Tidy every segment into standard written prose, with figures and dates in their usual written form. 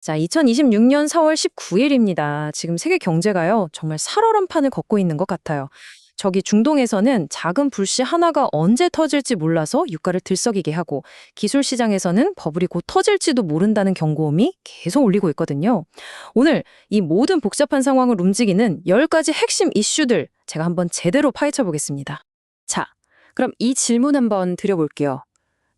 자, 2026년 4월 19일입니다. 지금 세계 경제가요, 정말 살얼음판을 걷고 있는 것 같아요. 저기 중동에서는 작은 불씨 하나가 언제 터질지 몰라서 유가를 들썩이게 하고, 기술 시장에서는 버블이 곧 터질지도 모른다는 경고음이 계속 울리고 있거든요. 오늘 이 모든 복잡한 상황을 움직이는 10가지 핵심 이슈들 제가 한번 제대로 파헤쳐 보겠습니다. 자, 그럼 이 질문 한번 드려볼게요.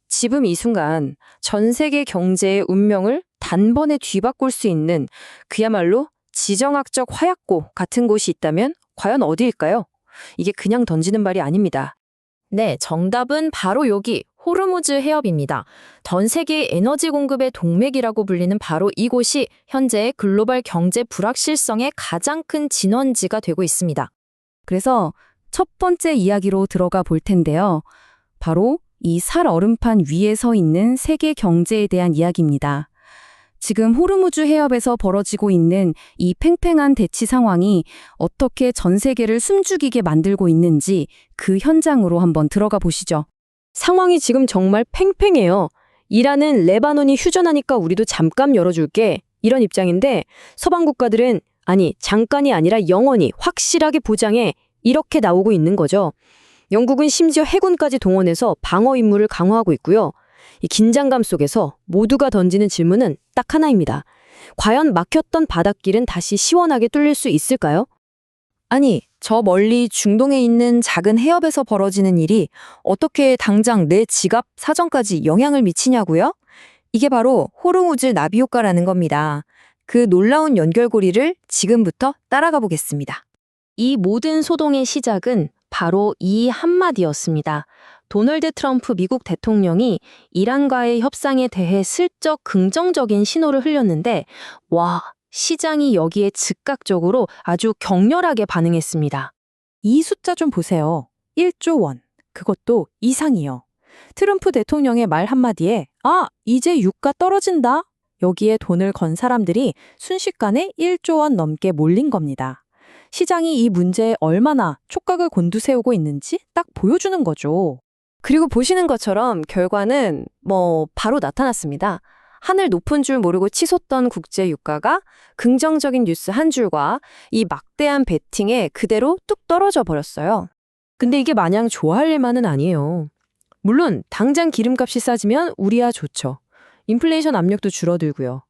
지금 이 순간 전 세계 경제의 운명을 단번에 뒤바꿀 수 있는 그야말로 지정학적 화약고 같은 곳이 있다면 과연 어디일까요? 이게 그냥 던지는 말이 아닙니다. 네, 정답은 바로 여기 호르무즈 해협입니다. 전 세계 에너지 공급의 동맥이라고 불리는 바로 이곳이 현재의 글로벌 경제 불확실성의 가장 큰 진원지가 되고 있습니다. 그래서 첫 번째 이야기로 들어가 볼 텐데요. 바로 이 살얼음판 위에 서 있는 세계 경제에 대한 이야기입니다. 지금 호르무즈 해협에서 벌어지고 있는 이 팽팽한 대치 상황이 어떻게 전 세계를 숨죽이게 만들고 있는지 그 현장으로 한번 들어가 보시죠. 상황이 지금 정말 팽팽해요. 이란은 레바논이 휴전하니까 우리도 잠깐 열어줄게. 이런 입장인데 서방 국가들은 아니 잠깐이 아니라 영원히 확실하게 보장해. 이렇게 나오고 있는 거죠. 영국은 심지어 해군까지 동원해서 방어 임무를 강화하고 있고요. 이 긴장감 속에서 모두가 던지는 질문은 딱 하나입니다. 과연 막혔던 바닷길은 다시 시원하게 뚫릴 수 있을까요? 아니, 저 멀리 중동에 있는 작은 해협에서 벌어지는 일이 어떻게 당장 내 지갑, 사정까지 영향을 미치냐고요? 이게 바로 호르무즈 나비 효과라는 겁니다. 그 놀라운 연결고리를 지금부터 따라가 보겠습니다. 이 모든 소동의 시작은 바로 이 한마디였습니다. 도널드 트럼프 미국 대통령이 이란과의 협상에 대해 슬쩍 긍정적인 신호를 흘렸는데 와, 시장이 여기에 즉각적으로 아주 격렬하게 반응했습니다. 이 숫자 좀 보세요. 1조 원. 그것도 이상이요. 트럼프 대통령의 말 한마디에 이제 유가 떨어진다. 여기에 돈을 건 사람들이 순식간에 1조 원 넘게 몰린 겁니다. 시장이 이 문제에 얼마나 촉각을 곤두세우고 있는지 딱 보여주는 거죠. 그리고 보시는 것처럼 결과는 바로 나타났습니다. 하늘 높은 줄 모르고 치솟던 국제 유가가 긍정적인 뉴스 한 줄과 이 막대한 베팅에 그대로 뚝 떨어져 버렸어요. 근데 이게 마냥 좋아할 일만은 아니에요. 물론 당장 기름값이 싸지면 우리야 좋죠. 인플레이션 압력도 줄어들고요.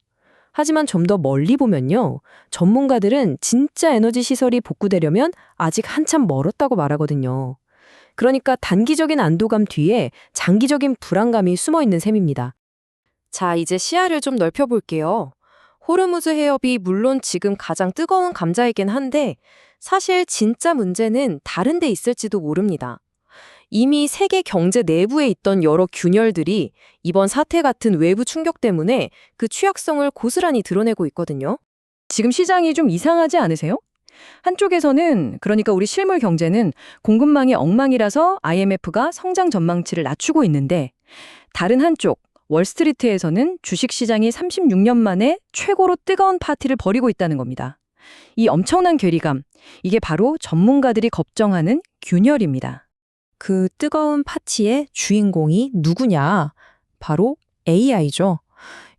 하지만 좀 더 멀리 보면요. 전문가들은 진짜 에너지 시설이 복구되려면 아직 한참 멀었다고 말하거든요. 그러니까 단기적인 안도감 뒤에 장기적인 불안감이 숨어 있는 셈입니다. 자, 이제 시야를 좀 넓혀볼게요. 호르무즈 해협이 물론 지금 가장 뜨거운 감자이긴 한데 사실 진짜 문제는 다른 데 있을지도 모릅니다. 이미 세계 경제 내부에 있던 여러 균열들이 이번 사태 같은 외부 충격 때문에 그 취약성을 고스란히 드러내고 있거든요. 지금 시장이 좀 이상하지 않으세요? 한쪽에서는 그러니까 우리 실물 경제는 공급망이 엉망이라서 IMF가 성장 전망치를 낮추고 있는데 다른 한쪽 월스트리트에서는 주식시장이 36년 만에 최고로 뜨거운 파티를 벌이고 있다는 겁니다. 이 엄청난 괴리감, 이게 바로 전문가들이 걱정하는 균열입니다. 그 뜨거운 파티의 주인공이 누구냐? 바로 AI죠.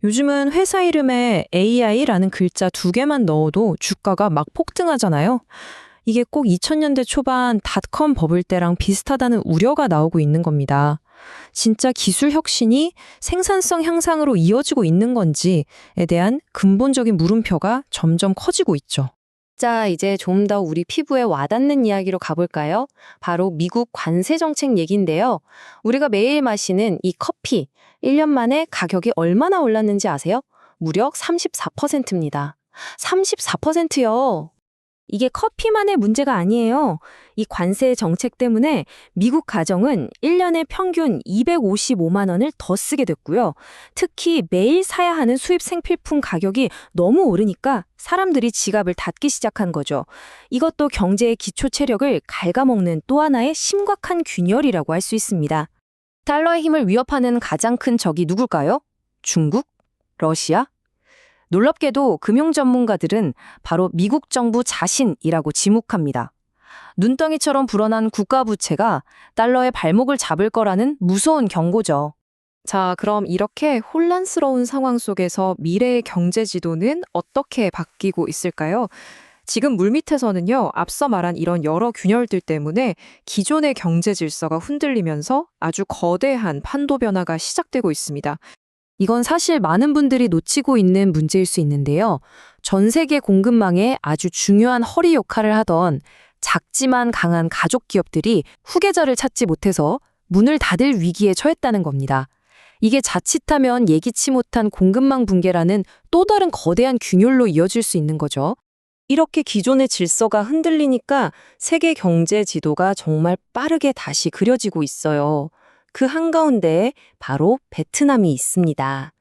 요즘은 회사 이름에 AI라는 글자 2개만 넣어도 주가가 막 폭등하잖아요. 이게 꼭 2000년대 초반 닷컴 버블 때랑 비슷하다는 우려가 나오고 있는 겁니다. 진짜 기술 혁신이 생산성 향상으로 이어지고 있는 건지에 대한 근본적인 물음표가 점점 커지고 있죠. 자, 이제 좀 더 우리 피부에 와닿는 이야기로 가볼까요? 바로 미국 관세 정책 얘기인데요. 우리가 매일 마시는 이 커피, 1년 만에 가격이 얼마나 올랐는지 아세요? 무려 34%입니다. 34%요. 이게 커피만의 문제가 아니에요. 이 관세 정책 때문에 미국 가정은 1년에 평균 255만 원을 더 쓰게 됐고요. 특히 매일 사야 하는 수입 생필품 가격이 너무 오르니까 사람들이 지갑을 닫기 시작한 거죠. 이것도 경제의 기초 체력을 갉아먹는 또 하나의 심각한 균열이라고 할 수 있습니다. 달러의 힘을 위협하는 가장 큰 적이 누굴까요? 중국? 러시아? 놀랍게도 금융 전문가들은 바로 미국 정부 자신이라고 지목합니다. 눈덩이처럼 불어난 국가 부채가 달러의 발목을 잡을 거라는 무서운 경고죠. 자, 그럼 이렇게 혼란스러운 상황 속에서 미래의 경제 지도는 어떻게 바뀌고 있을까요? 지금 물밑에서는요, 앞서 말한 이런 여러 균열들 때문에 기존의 경제 질서가 흔들리면서 아주 거대한 판도 변화가 시작되고 있습니다. 이건 사실 많은 분들이 놓치고 있는 문제일 수 있는데요. 전 세계 공급망에 아주 중요한 허리 역할을 하던 작지만 강한 가족 기업들이 후계자를 찾지 못해서 문을 닫을 위기에 처했다는 겁니다. 이게 자칫하면 예기치 못한 공급망 붕괴라는 또 다른 거대한 균열로 이어질 수 있는 거죠. 이렇게 기존의 질서가 흔들리니까 세계 경제 지도가 정말 빠르게 다시 그려지고 있어요. 그 한가운데에 바로 베트남이 있습니다.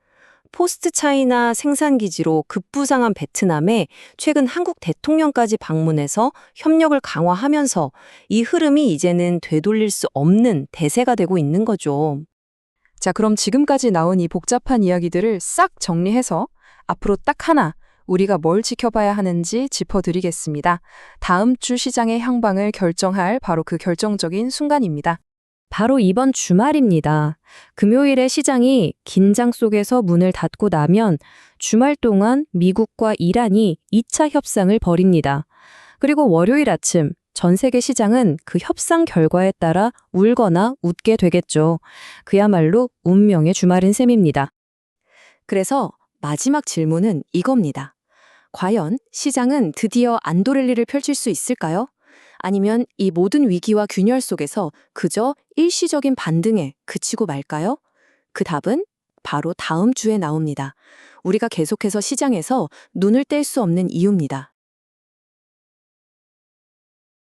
포스트 차이나 생산기지로 급부상한 베트남에 최근 한국 대통령까지 방문해서 협력을 강화하면서 이 흐름이 이제는 되돌릴 수 없는 대세가 되고 있는 거죠. 자, 그럼 지금까지 나온 이 복잡한 이야기들을 싹 정리해서 앞으로 딱 하나 우리가 뭘 지켜봐야 하는지 짚어드리겠습니다. 다음 주 시장의 향방을 결정할 바로 그 결정적인 순간입니다. 바로 이번 주말입니다. 금요일에 시장이 긴장 속에서 문을 닫고 나면 주말 동안 미국과 이란이 2차 협상을 벌입니다. 그리고 월요일 아침 전 세계 시장은 그 협상 결과에 따라 울거나 웃게 되겠죠. 그야말로 운명의 주말인 셈입니다. 그래서 마지막 질문은 이겁니다. 과연 시장은 드디어 안도랠리를 펼칠 수 있을까요? 아니면 이 모든 위기와 균열 속에서 그저 일시적인 반등에 그치고 말까요? 그 답은 바로 다음 주에 나옵니다. 우리가 계속해서 시장에서 눈을 뗄 수 없는 이유입니다.